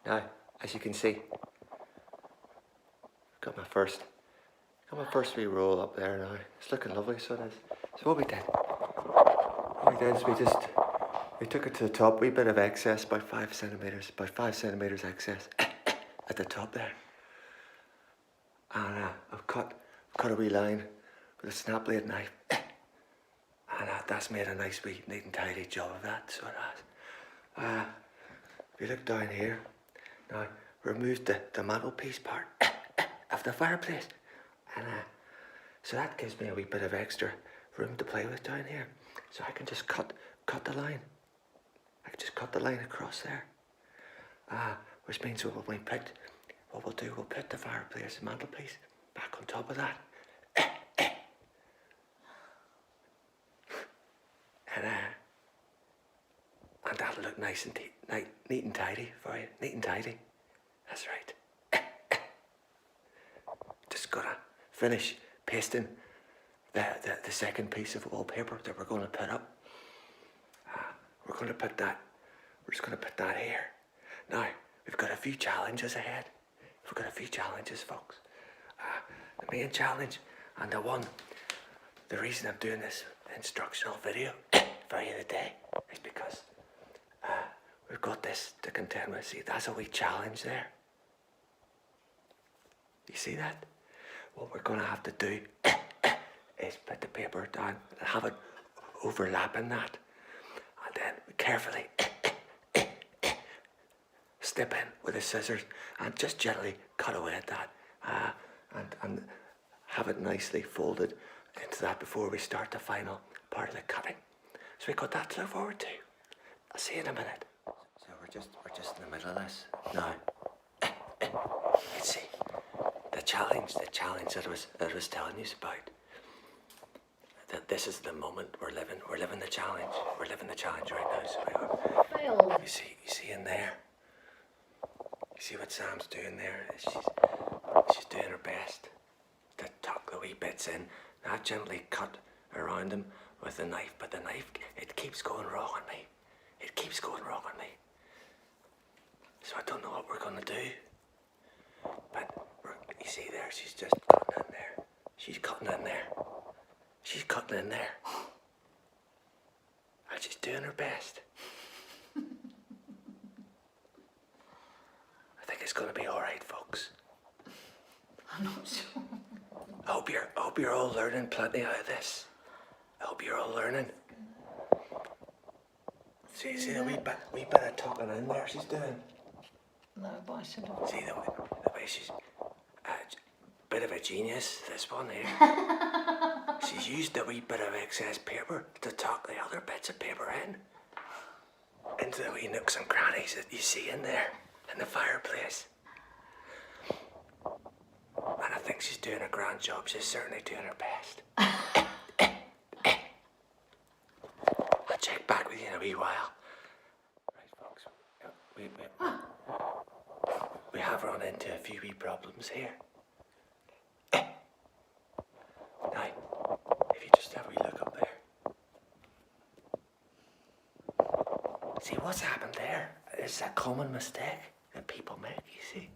Now, as you can see, got my first wee roll up there now. It's looking lovely, so it is. So what we did is we took it to the top, wee bit of excess, about 5 centimetres excess at the top there. And I've cut a wee line with a snap blade knife. And that's made a nice wee neat and tidy job of that, so it has. If you look down here, now removed the mantelpiece part of the fireplace. And so that gives me a wee bit of extra room to play with down here. So I can just cut the line. I can just cut the line across there. Which means we'll put the fireplace and mantelpiece back on top of that. And that'll look nice and neat and tidy for you. Neat and tidy. That's right. Just gotta finish pasting the second piece of wallpaper that we're going to put up. We're just going to put that here. Now, we've got a few challenges ahead. We've got a few challenges, folks. The main challenge, and the reason I'm doing this instructional video for you today is because we've got this to contend with. See, that's a wee challenge there. You see that? What we're going to have to do is put the paper down and have it overlapping that. And then carefully step in with the scissors and just gently cut away at that. And have it nicely folded into that before we start the final part of the cutting. So we got that to look forward to. I'll see you in a minute. So we're just in the middle of this now. Let's see the challenge that I was telling you about. That this is the moment we're living. We're living the challenge. We're living the challenge right now. So we are. Failed. You see in there. You see what Sam's doing there? She's doing her best to tuck the wee bits in. Not gently cut around them with the knife, but the knife, it keeps going wrong on me. It keeps going wrong on me. So I don't know what we're gonna do. But you see there, she's just cutting in there. She's cutting in there. She's cutting in there. And she's doing her best. I think it's gonna be alright, folks. I'm not sure. I hope you're all learning plenty out of this. I hope you're all learning. See the wee bit of tucking in there she's doing. No, but I should have. See the way she's a bit of a genius. This one here. She's used a wee bit of excess paper to tuck the other bits of paper into the wee nooks and crannies that you see in there in the fireplace. And I think she's doing a grand job. She's certainly doing her best. I'll check back with you in a wee while. Right, folks. We have run into a few wee problems here. Now, if you just have a wee look up there. See, what's happened there is a common mistake that people make, you see,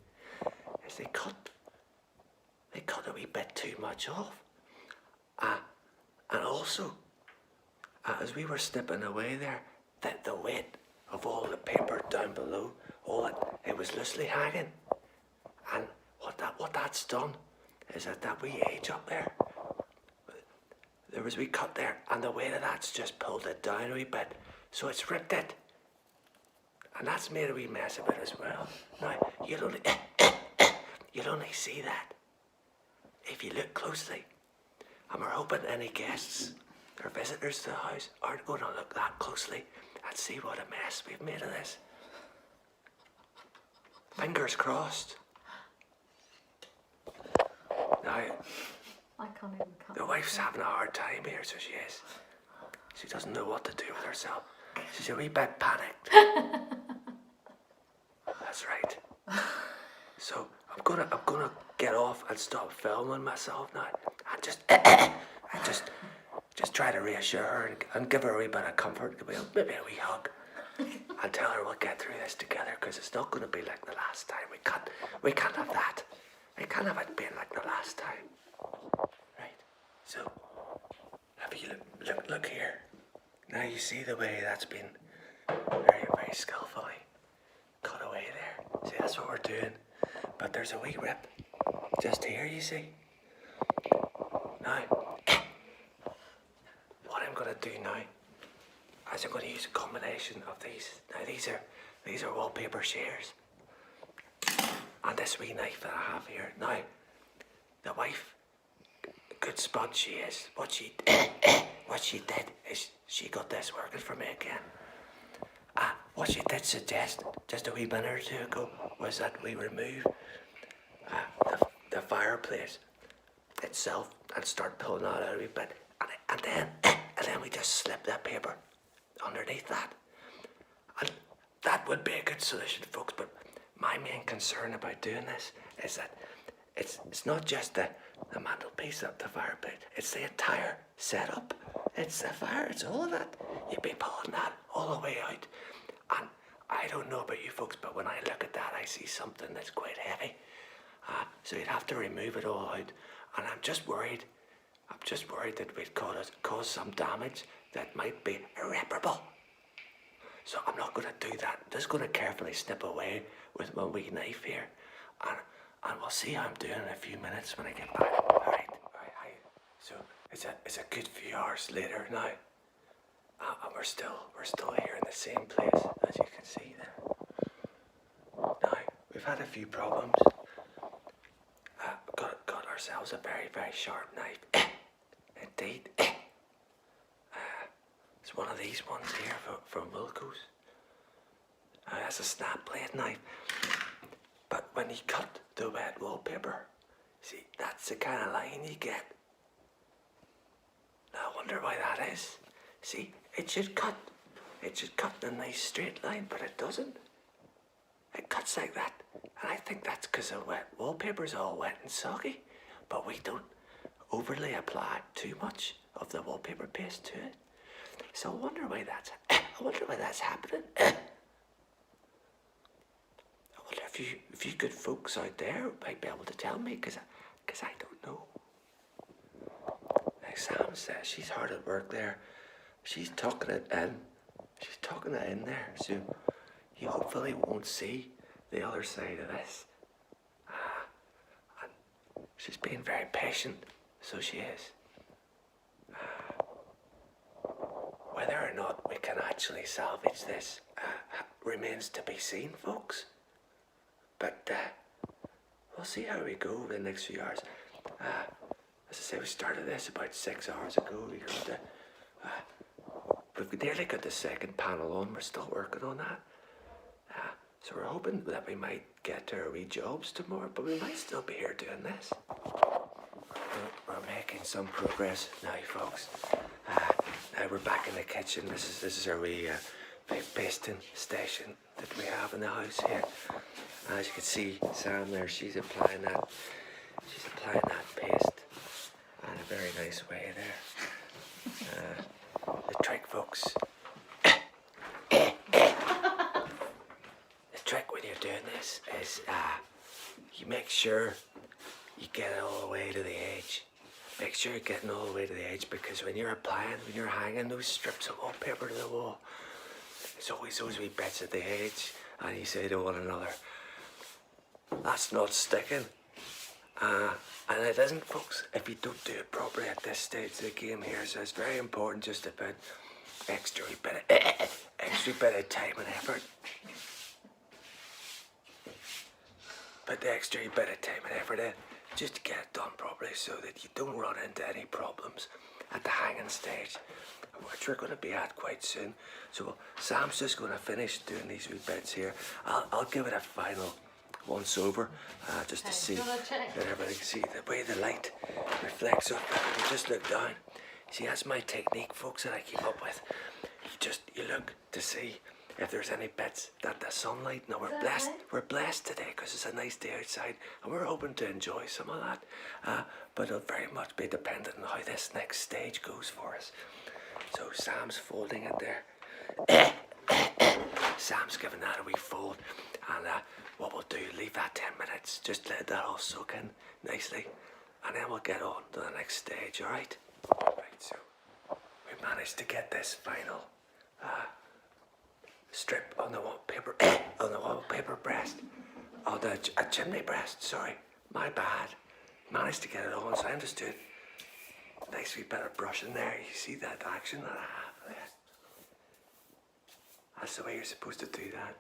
is they cut a wee bit too much off. And also, as we were snipping away there, that the weight of all the paper down below, it was loosely hanging. And what that's done is that wee edge up there was a wee cut there, and the weight of that's just pulled it down a wee bit, so it's ripped it. And that's made a wee mess of it as well. Now, you'll only see that if you look closely. And we're hoping any guests or visitors to the house aren't going to look that closely and see what a mess we've made of this. Fingers crossed. Now, I can't even cut. the wife's having a hard time here, so she is. She doesn't know what to do with herself. She's a wee bit panicked. That's right. So I'm gonna get off and stop filming myself now, and just try to reassure her and give her a wee bit of comfort, maybe a wee hug. and tell her we'll get through this together, because it's not going to be like the last time. We can't have that. We can't have it being like the last time. Right. So, have you look here. Now you see the way that's been very, very skillfully cut away there. See, that's what we're doing. But there's a wee rip just here, you see. Now, what I'm going to do now is I'm going to use a combination of these. Now, these are wallpaper shears. And this wee knife that I have here. Now, the wife, good spot she is. What she did is she got this working for me again. What she did suggest just a wee minute or two ago was that we remove the fireplace itself and start pulling that out a wee bit, and then we just slip that paper underneath that, and that would be a good solution, folks. But my main concern about doing this is that it's not just the mantelpiece up the fireplace, it's the entire setup. It's the fire, it's all of that. You'd be pulling that all the way out. And I don't know about you folks, but when I look at that, I see something that's quite heavy. So you'd have to remove it all out. And I'm just worried that we'd cause some damage that might be irreparable. So I'm not going to do that. I'm just going to carefully snip away with my wee knife here. And we'll see how I'm doing in a few minutes when I get back. All right. So it's a good few hours later now. And we're still here in the same place, as you can see there. Now, we've had a few problems. Got ourselves a very, very sharp knife. Indeed. It's one of these ones here from Wilco's. That's a snap blade knife. But when you cut the wet wallpaper, see, that's the kind of line you get. Now, I wonder why that is. See, it should cut in a nice straight line, but it doesn't. It cuts like that. And I think that's because the wet wallpaper's all wet and soggy. But we don't overly apply too much of the wallpaper paste to it. So I wonder why that's happening. I wonder if you good folks out there might be able to tell me, because I don't know. Like Sam says, she's hard at work there. She's tucking it in. She's tucking it in there, so you hopefully won't see the other side of this. And she's being very patient, so she is. Whether or not we can actually salvage this remains to be seen, folks. But we'll see how we go over the next few hours. As I say, we started this about 6 hours ago. We've nearly got the second panel on. We're still working on that. So we're hoping that we might get to our wee jobs tomorrow, but we might still be here doing this. We're making some progress now, folks. Now we're back in the kitchen. This is our wee pasting station that we have in the house here. As you can see, Sam there, she's applying that paste in a very nice way there. The trick, folks. The trick when you're doing this is you make sure you get it all the way to the edge. Make sure you're getting all the way to the edge, because when you're hanging those strips of wallpaper to the wall, it's always those wee bits at the edge, and you say to one another, that's not sticking. And it isn't, folks, if you don't do it properly at this stage of the game here. So it's very important just to put extra bit of time and effort. Put the extra bit of time and effort in just to get it done properly, so that you don't run into any problems at the hanging stage, which we're going to be at quite soon. So Sam's just going to finish doing these wee bits here. I'll give it a final once over, just to see that everybody can see the way the light reflects up. You just look down. See, that's my technique, folks, that I keep up with. You look to see if there's any bits that the sunlight. Now we're blessed today because it's a nice day outside, and we're hoping to enjoy some of that. But it'll very much be dependent on how this next stage goes for us. So Sam's folding it there. Sam's giving that a wee fold, and what we'll do, leave that 10 minutes, just let that all soak in nicely, and then we'll get on to the next stage, alright? Right, so we managed to get this final strip on the wallpaper, on the wallpaper breast, on the chimney breast, sorry, my bad. Managed to get it on, so I'm just doing a nice wee bit of brushing there. You see that action that I have there? That's the way you're supposed to do that.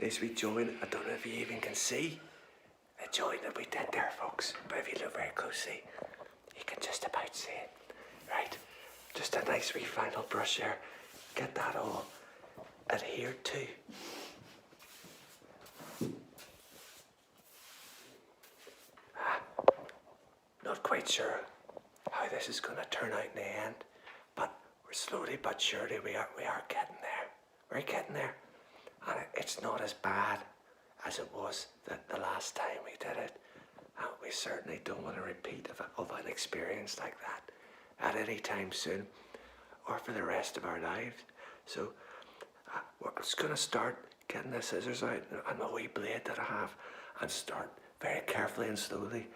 Nice wee join. I don't know if you even can see the join that we did there, folks, but if you look very closely, you can just about see it. Right, just a nice wee final brush there. Get that all adhered to. Not quite sure how this is going to turn out in the end, but we're slowly but surely we are getting there. We're getting there, and it's not as bad as it was the last time we did it. And we certainly don't want a repeat of an experience like that at any time soon, or for the rest of our lives. So we're just going to start getting the scissors out and the wee blade that I have, and start very carefully and slowly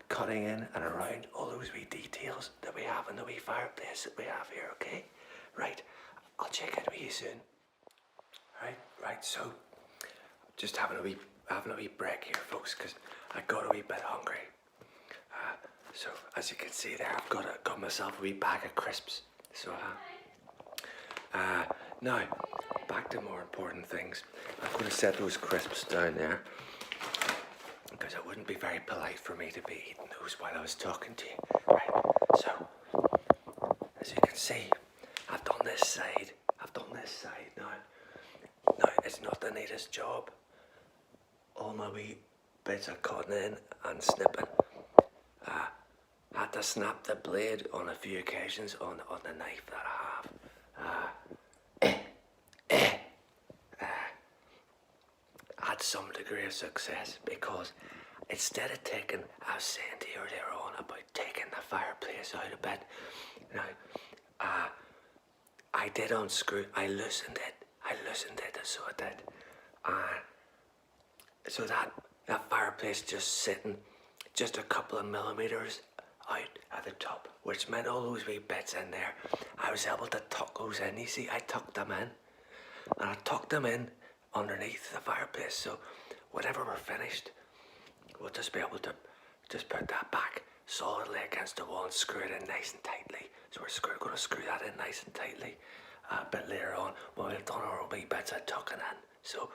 cutting in and around all those wee details that we have in the wee fireplace that we have here, okay? Right, I'll check in with you soon. Right, so just having a wee break here, folks, because I got a wee bit hungry. So as you can see there, I've got myself a wee bag of crisps. So now back to more important things. I'm going to set those crisps down there, because it wouldn't be very polite for me to be eating those while I was talking to you. Right, so, as you can see, I've done this side now. Now, it's not the neatest job. All my wee bits of cutting in and snipping. Had to snap the blade on a few occasions on the knife that I have. Had some degree of success, because instead of taking, I was saying to you earlier on about taking the fireplace out a bit. Now, I did unscrew, I loosened it, so I did. So that fireplace just sitting just a couple of millimeters out at the top, which meant all those wee bits in there, I was able to tuck those in. You see, I tucked them in, and I tucked them in underneath the fireplace, so whenever we're finished, we'll just be able to just put that back solidly against the wall and screw it in nice and tightly. So we're going to screw that in nice and tightly a bit later on when we've done our wee bits of tucking in. So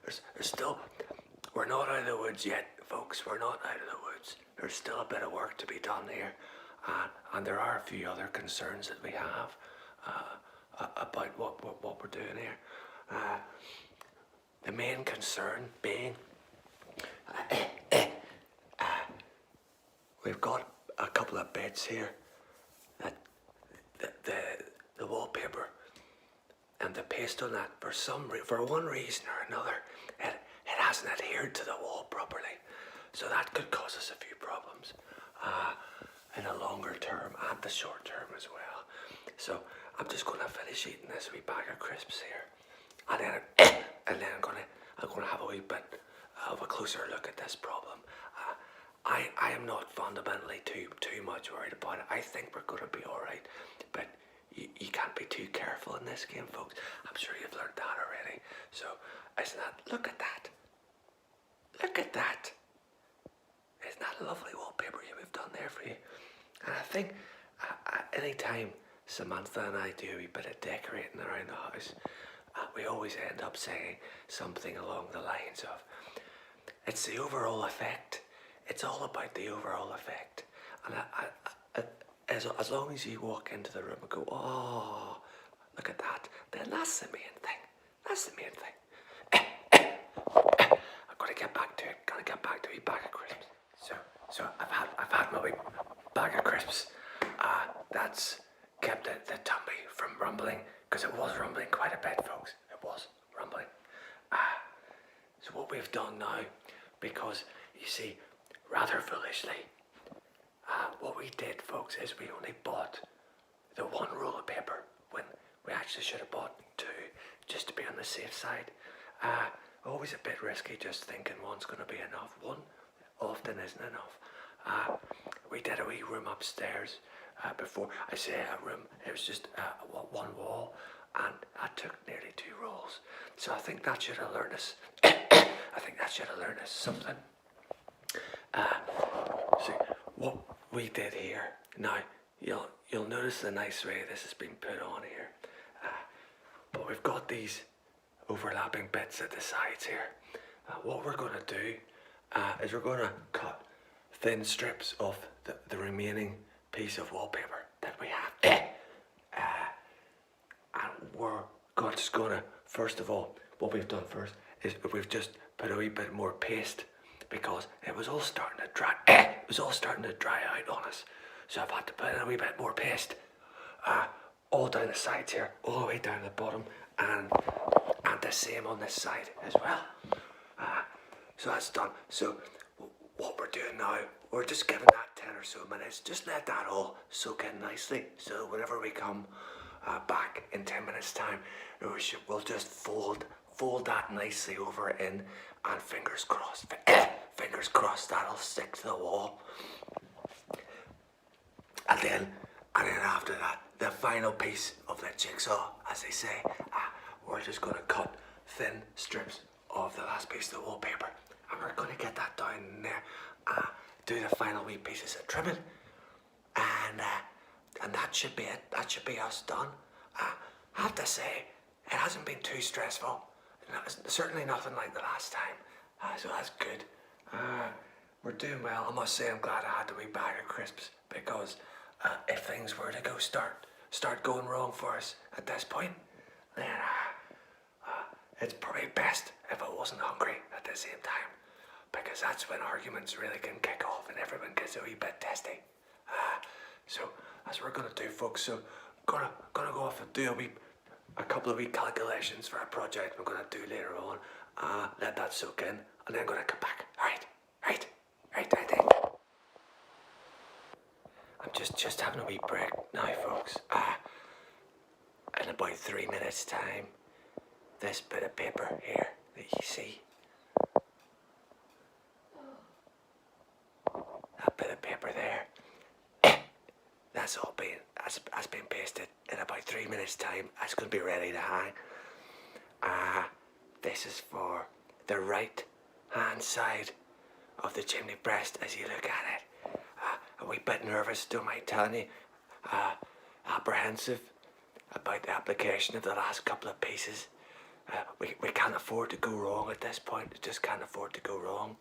there's still, we're not out of the woods yet, folks. We're not out of the woods. There's still a bit of work to be done here, and there are a few other concerns that we have about what we're doing here. The main concern being we've got a couple of bits here that the wallpaper and the paste on that, for one reason or another, it hasn't adhered to the wall properly. So that could cause us a few problems in the longer term and the short term as well. So I'm just going to finish eating this wee bag of crisps here, and then I'm gonna have a wee bit of a closer look at this problem. I am not fundamentally too much worried about it. I think we're gonna be all right, but you can't be too careful in this game, folks. I'm sure you've learned that already. So isn't that? Look at that. Look at that. Isn't that lovely wallpaper we've done there for you? And I think anytime Samantha and I do a wee bit of decorating around the house, we always end up saying something along the lines of, it's the overall effect. It's all about the overall effect. And as long as you walk into the room and go, oh, look at that, then that's the main thing. That's the main thing. I've got to get back to it. Gotta get back to a bag of crisps. So I've had my wee bag of crisps. That's kept the tummy from rumbling, because it was rumbling quite a bit, folks. It was rumbling. So what we've done now, because you see, rather foolishly, what we did, folks, is we only bought the one roll of paper when we actually should have bought two, just to be on the safe side. Always a bit risky just thinking one's going to be enough. One often isn't enough. We did a wee room upstairs before. I say a room, it was just one wall, and I took nearly 2 rolls. So I think that should have learned us. I think that should have learned us something. So what we did here, now you'll notice the nice way this has been put on here. But we've got these overlapping bits at the sides here. What we're going to do is we're going to cut thin strips of the remaining piece of wallpaper that we have. And we're just going to, first of all, what we've done first is we've just put a wee bit more paste because it was all starting to dry. It was all starting to dry out on us. So I've had to put in a wee bit more paste. All down the sides here, all the way down the bottom, and the same on this side as well. So that's done. So what we're doing now, we're just giving that 10 or so minutes. Just let that all soak in nicely. So whenever we come back in 10 minutes time, we'll just fold that nicely over in, and fingers crossed, that'll stick to the wall. And then after that, the final piece of the jigsaw, as they say, we're just going to cut thin strips of the last piece of the wallpaper, and we're going to get that down in there, do the final wee pieces of trimming, and that should be it. That should be us done. I have to say, it hasn't been too stressful. Certainly nothing like the last time, so that's good. We're doing well. I must say I'm glad I had the wee bag of crisps, because if things were to start going wrong for us at this point, then it's probably best if I wasn't hungry at the same time, because that's when arguments really can kick off and everyone gets a wee bit testy. So that's what we're gonna do, folks. So gonna go off and do a couple of wee calculations for a project we're gonna do later on. Let that soak in, and then gonna come back. Right, I think. I'm just having a wee break now, folks. In about 3 minutes' time, this bit of paper here that you see, that bit of paper there, that's been pasted. In about 3 minutes' time, that's going to be ready to hang. This is for the right hand side of the chimney breast as you look at it. A wee bit nervous, don't mind telling you. Apprehensive about the application of the last couple of pieces. We can't afford to go wrong at this point. We just can't afford to go wrong.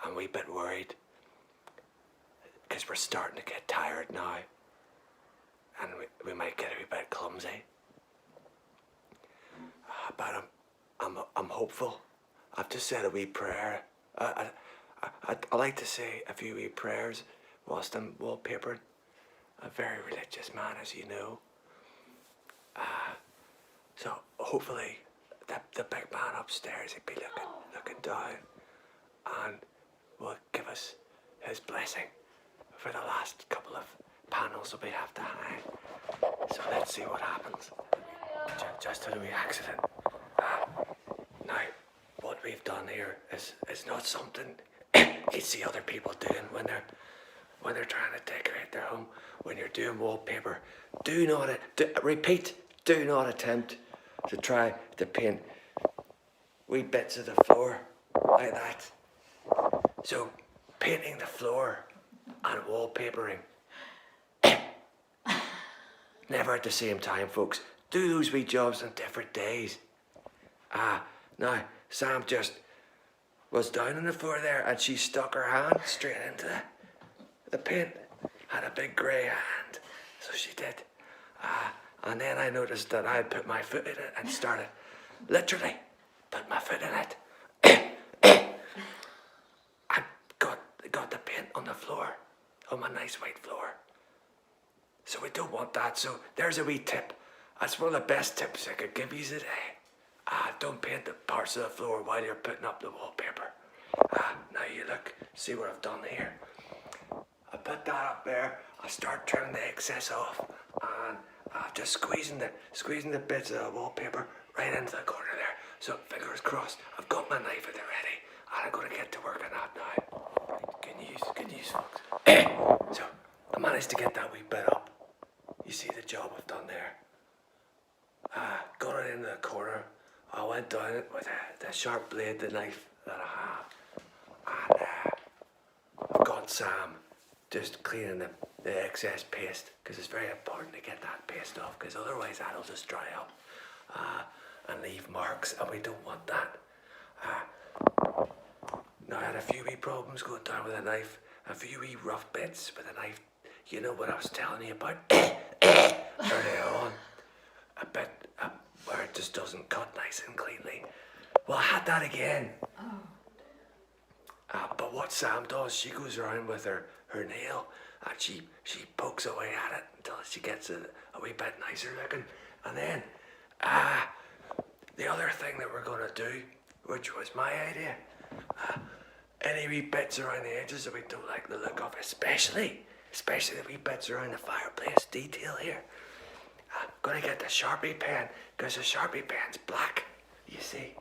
I'm a wee bit worried, because we're starting to get tired now, and we might get a wee bit clumsy. But I'm hopeful. I've just said a wee prayer. I like to say a few wee prayers whilst I'm wallpapering. A very religious man, as you know. So hopefully the big man upstairs will be looking down and will give us his blessing for the last couple of panels that we have to hang. So let's see what happens. Just a wee accident. Now, what we've done here is not something you see other people doing when they're trying to decorate their home. When you're doing wallpaper, do not attempt to try to paint wee bits of the floor like that. So, painting the floor and wallpapering, never at the same time, folks. Do those wee jobs on different days. Now, Sam just was down on the floor there, and she stuck her hand straight into the paint. Had a big grey hand, so she did. And then I noticed that I had put my foot in it and started, literally, put my foot in it. I got the paint on the floor, on my nice white floor. So we don't want that. So there's a wee tip. That's one of the best tips I could give you today. Don't paint the parts of the floor while you're putting up the wallpaper. Now you look, see what I've done here. I put that up there. I start trimming the excess off, and I'm just squeezing the bits of wallpaper right into the corner there. So fingers crossed, I've got my knife at the ready, and I'm gonna get to work on that now. Good news, folks. So I managed to get that wee bit up. You see the job I've done there. Got it into the corner. I went down it with the sharp blade, the knife that I have, and I've got Sam just cleaning the excess paste, because it's very important to get that paste off, because otherwise that'll just dry up and leave marks, and we don't want that. Now I had a few wee problems going down with a knife, a few wee rough bits with a knife. You know what I was telling you about earlier on, a bit where it just doesn't cut nice and cleanly. Well, I had that again. But what Sam does, she goes around with her nail, and she pokes away at it until she gets it a wee bit nicer looking. And then the other thing that we're gonna do, which was my idea, any wee bits around the edges that we don't like the look of, especially the wee bits around the fireplace detail here. I'm gonna get the Sharpie pen, because the Sharpie pen's black, you see.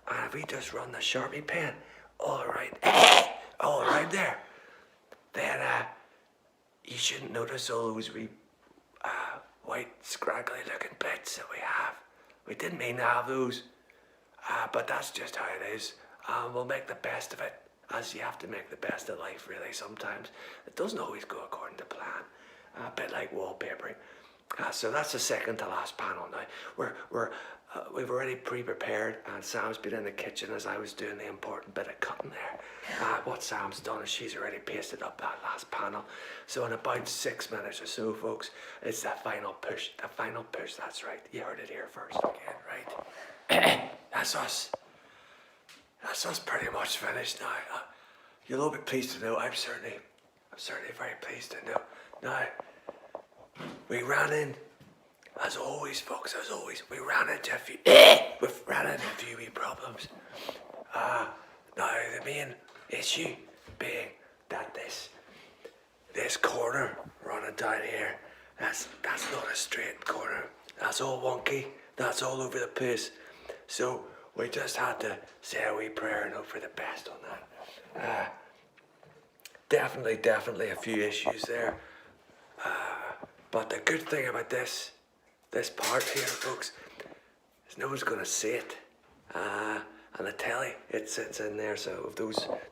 And if we just run the Sharpie pen all right there, then you shouldn't notice all those wee white scraggly looking bits that we have. We didn't mean to have those, but that's just how it is. We'll make the best of it, as you have to make the best of life, really. Sometimes it doesn't always go according to plan, a bit like wallpapering. So that's the second to last panel now. We've already pre-prepared, and Sam's been in the kitchen as I was doing the important bit of cutting there. What Sam's done is she's already pasted up that last panel. So in about 6 minutes or so, folks, it's the final push. The final push, that's right. You heard it here first again, right? That's us. That's us pretty much finished now. You'll all be pleased to know, I'm certainly very pleased to know. Now, we ran in, as always, folks, we ran into a few wee problems. Now, the main issue being that this corner running down here, that's not a straight corner. That's all wonky. That's all over the place. So we just had to say a wee prayer and hope for the best on that. Definitely a few issues there. But the good thing about this part here, folks, is no one's gonna see it. And the telly, it sits in there, so if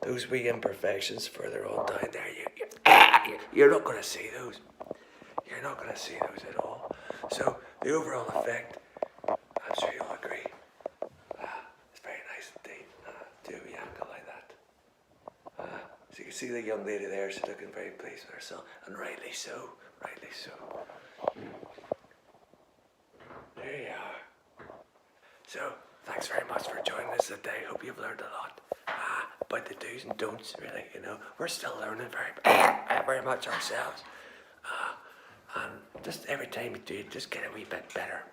those wee imperfections further on down there, you're not gonna see those. You're not gonna see those at all. So the overall effect, I'm sure you'll agree, it's very nice indeed. Do a wee angle like that. So you can see the young lady there, she's looking very pleased with herself, and rightly so. There you are. So, thanks very much for joining us today. Hope you've learned a lot about the do's and don'ts, really, you know. We're still learning very much ourselves. And just every time you do, just get a wee bit better.